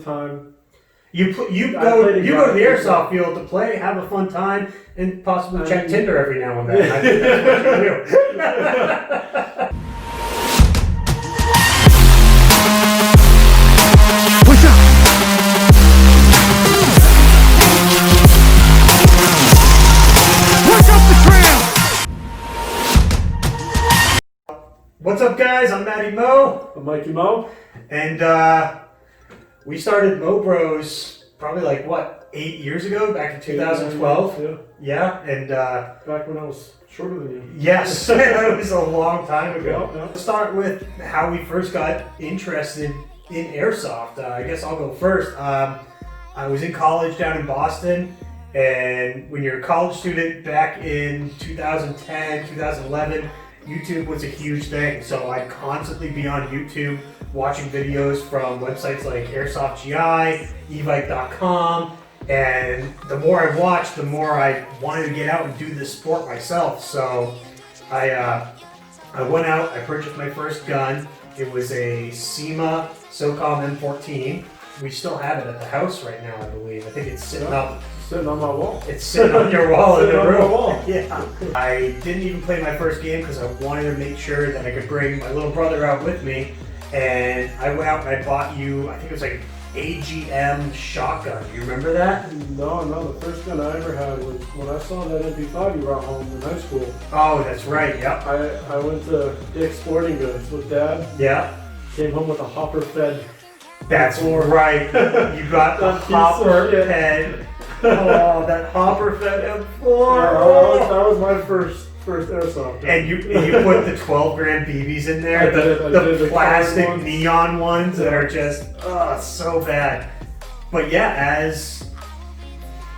time. You go to the airsoft field to play, have a fun time, and possibly check Tinder every now and then. I think that's what you do. Push up. Push up the trail. What's up, guys? I'm Mattymo. I'm Mikeymo. And we started MoBros probably 8 years ago, back in 2012. Yeah, and back when I was shorter than you. yes, that was a long time ago. Yeah. Let's start with how we first got interested in airsoft. I guess I'll go first. I was in college down in Boston, and when you're a college student back in 2010, 2011, YouTube was a huge thing. So I'd constantly be on YouTube watching videos from websites like Airsoft GI, evike.com, and the more I watched, the more I wanted to get out and do this sport myself. So I went out, I purchased my first gun. It was a SEMA SOCOM M14. We still have it at the house right now, I believe. I think it's sitting up. Sitting on my wall. It's sitting on your wall in the room. Wall. Yeah. I didn't even play my first game because I wanted to make sure that I could bring my little brother out with me. And I went out and I bought you, I think it was like AGM shotgun. Do you remember that? No, the first gun I ever had was when I saw that MP5 you brought home in high school. Oh, that's right, yep. I went to Dick's Sporting Goods with Dad. Yeah. Came home with a hopper fed. That's right. You got the hopper fed. Oh, that hopper fed M4. Yeah, that was my first airsoft. And you put the 12 gram BBs in there, the plastic neon ones that are just so bad. But yeah,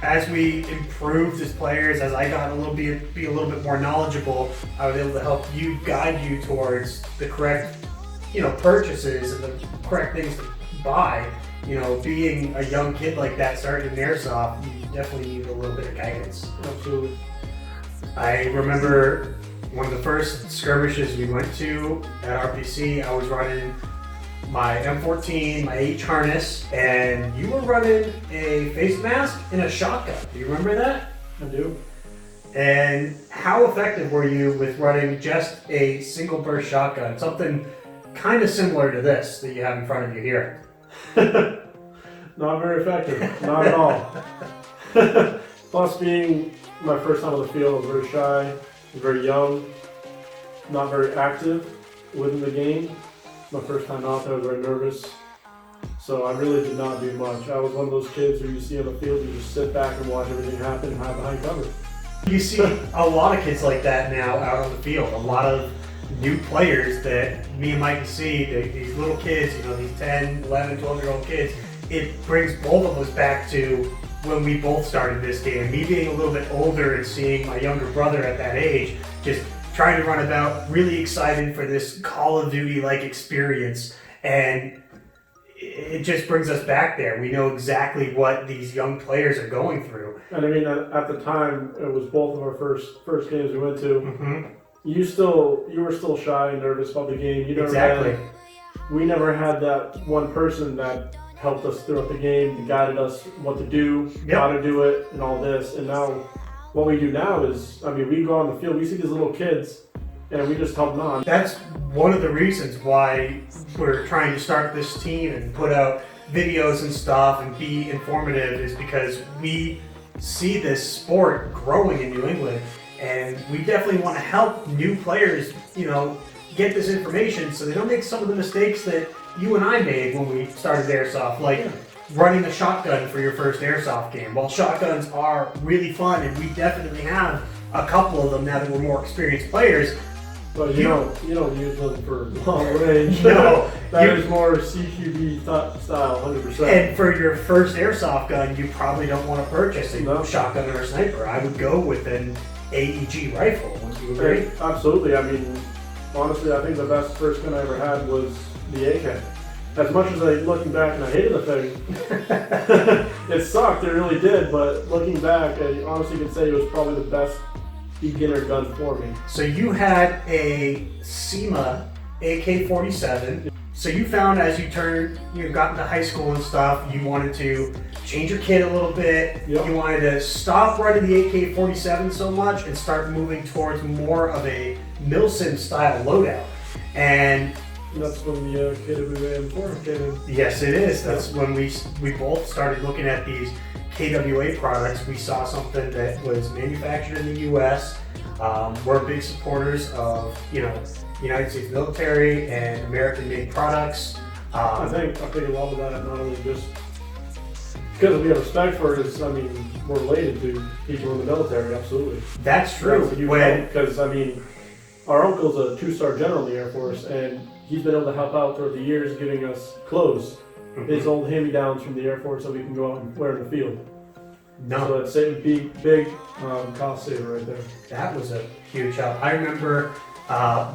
as we improved as players, as I got be a little bit more knowledgeable, I was able to help you, guide you towards the correct, purchases and the correct things to buy. Being a young kid like that, starting in airsoft, you definitely need a little bit of guidance. Absolutely. I remember one of the first skirmishes we went to at RPC, I was running my M14, my H harness, and you were running a face mask and a shotgun. Do you remember that? I do. And how effective were you with running just a single burst shotgun? Something kind of similar to this that you have in front of you here. Not very effective. Not at all. Plus, being my first time on the field, I was very shy, very young, not very active within the game. My first time out there, I was very nervous. So I really did not do much. I was one of those kids who you see on the field, you just sit back and watch everything happen and hide behind cover. You see a lot of kids like that now out on the field. A lot of new players that me and Mike see, these little kids, these 10, 11, 12-year-old kids. It brings both of us back to when we both started this game. Me being a little bit older and seeing my younger brother at that age, just trying to run about, really excited for this Call of Duty-like experience. And it just brings us back there. We know exactly what these young players are going through. And I mean, at the time, it was both of our first games we went to. Mm-hmm. You were still shy and nervous about the game. We never had that one person that helped us throughout the game, guided us what to do, how to do it, and all this. And now, what we do now is, we go on the field, we see these little kids, and we just help them on. That's one of the reasons why we're trying to start this team and put out videos and stuff and be informative, is because we see this sport growing in New England. And we definitely want to help new players, get this information so they don't make some of the mistakes that you and I made when we started airsoft, like running a shotgun for your first airsoft game. While shotguns are really fun, and we definitely have a couple of them now that we're more experienced players. But you don't use them for long range. No. That is more CQB style, 100%. And for your first airsoft gun, you probably don't want to purchase a shotgun or a sniper. I would go with an AEG rifle. Would you agree? Absolutely. Honestly, I think the best first gun I ever had was the AK. As much as looking back and I hated the thing, it sucked, it really did, but looking back, I honestly can say it was probably the best beginner gun for me. So you had a SEMA AK-47, So you found as you got into high school and stuff, you wanted to change your kit a little bit. Yep. You wanted to stop running the AK-47 so much and start moving towards more of a milsim style loadout. And that's when the KWA-M4 came in. yes, it is. That's when we both started looking at these KWA products. We saw something that was manufactured in the U.S. We're big supporters of United States military and American-made products. I think a lot of that not only just because we have respect for it, is, I mean, we're related to people in the military, absolutely. That's true. Because, I mean, our uncle's a 2-star general in the Air Force, and he's been able to help out throughout the years giving us clothes. His old hand-me-downs from the Air Force that we can go out and wear in the field. So it's a big cost saver right there. That was a huge help. I remember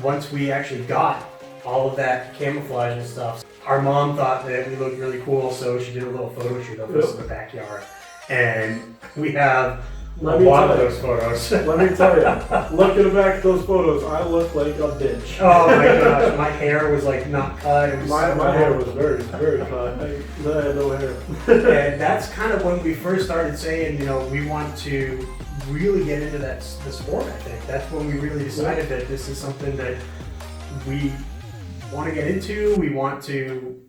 once we actually got all of that camouflage and stuff, our mom thought that we looked really cool, so she did a little photo shoot of us in the backyard. And we have a lot of those photos. Let me tell you, looking back at those photos, I look like a bitch. Oh my gosh, my hair was like not cut. It was my hair was very cut. I had no hair. And that's kind of when we first started saying, we want to really get into the sport, I think. That's when we really decided that this is something that we want to get into. We want to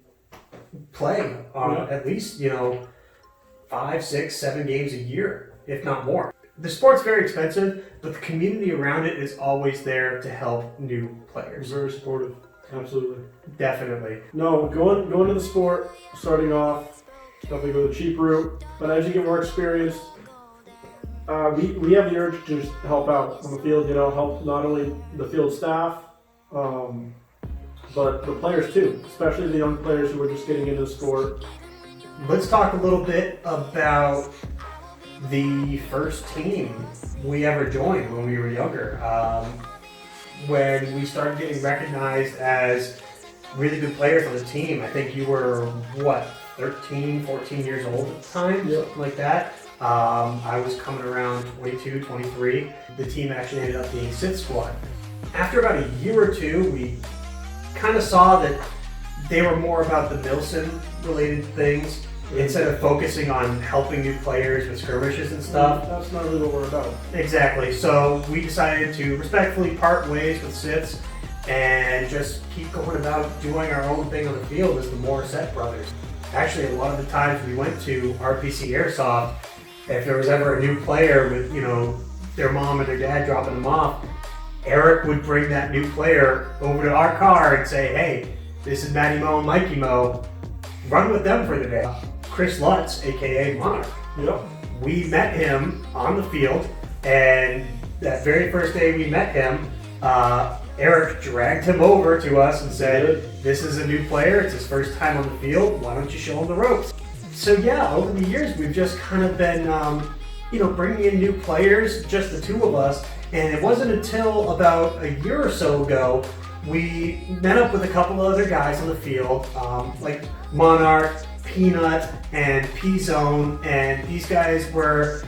play at least, 5, 6, 7 games a year, if not more. The sport's very expensive, but the community around it is always there to help new players. Very supportive, absolutely. Definitely. No, going to the sport, starting off, definitely go the cheap route. But as you get more experience, we have the urge to just help out on the field. Help not only the field staff, but the players too, especially the young players who are just getting into the sport. Let's talk a little bit about the first team we ever joined when we were younger. When we started getting recognized as really good players on the team, I think you were, 13, 14 years old at the time, something like that. I was coming around 22, 23. The team actually ended up being SITH squad. After about a year or two, we kind of saw that they were more about the milsim related things instead of focusing on helping new players with skirmishes and stuff. That's not really what we're about. Exactly. So we decided to respectfully part ways with SITHs and just keep going about doing our own thing on the field as the Morissette brothers. Actually, a lot of the times we went to RPC Airsoft, if there was ever a new player with, their mom and their dad dropping them off, Erik would bring that new player over to our car and say, hey, this is Mattymo Mikeymo, run with them for the day. Chris Lutz, aka Monarch. Yep. We met him on the field, and that very first day we met him, Erik dragged him over to us and said, this is a new player, it's his first time on the field, why don't you show him the ropes? So yeah, over the years we've just kind of been, bringing in new players, just the two of us, and it wasn't until about a year or so ago we met up with a couple of other guys on the field, like Monarch, Peanut, and PZone, and these guys were,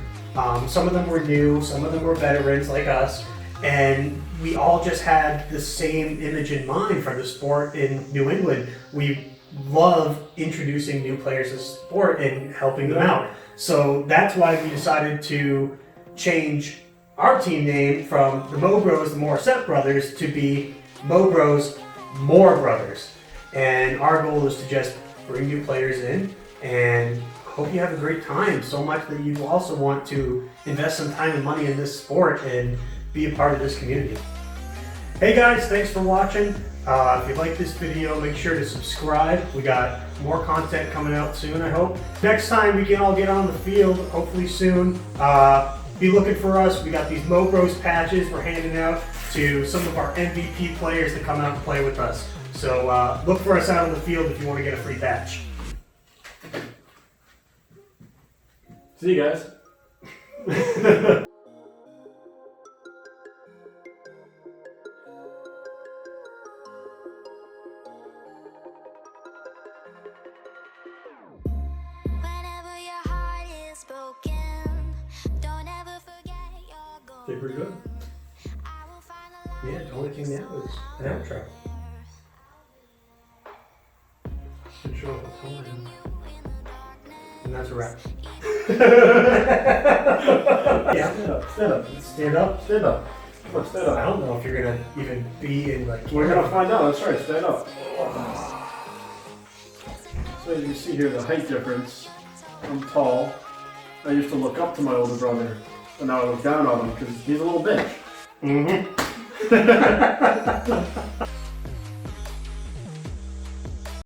some of them were new, some of them were veterans like us, and we all just had the same image in mind for the sport in New England. We love introducing new players to the sport and helping them out. So that's why we decided to change our team name from the MoBros, the Morissette brothers, to be MoBros More Brothers. And our goal is to just bring new players in and hope you have a great time, so much that you also want to invest some time and money in this sport and be a part of this community. Hey guys, thanks for watching. If you like this video, make sure to subscribe. We got more content coming out soon, I hope. Next time we can all get on the field, hopefully soon. Be looking for us. We got these MoBros patches we're handing out to some of our MVP players that come out and play with us. So look for us out on the field if you want to get a free patch. See you guys. Did pretty good. Yeah, the only thing now is an outro. And that's a wrap. Yeah. Stand up. Stand up. Stand up. Come on, stand I up. don't know if you're gonna even be in like. We're gonna find out. That's right. Stand up. So as you see here, the height difference. I'm tall. I used to look up to my older brother, but now I look down on him because he's a little bitch. Mm-hmm.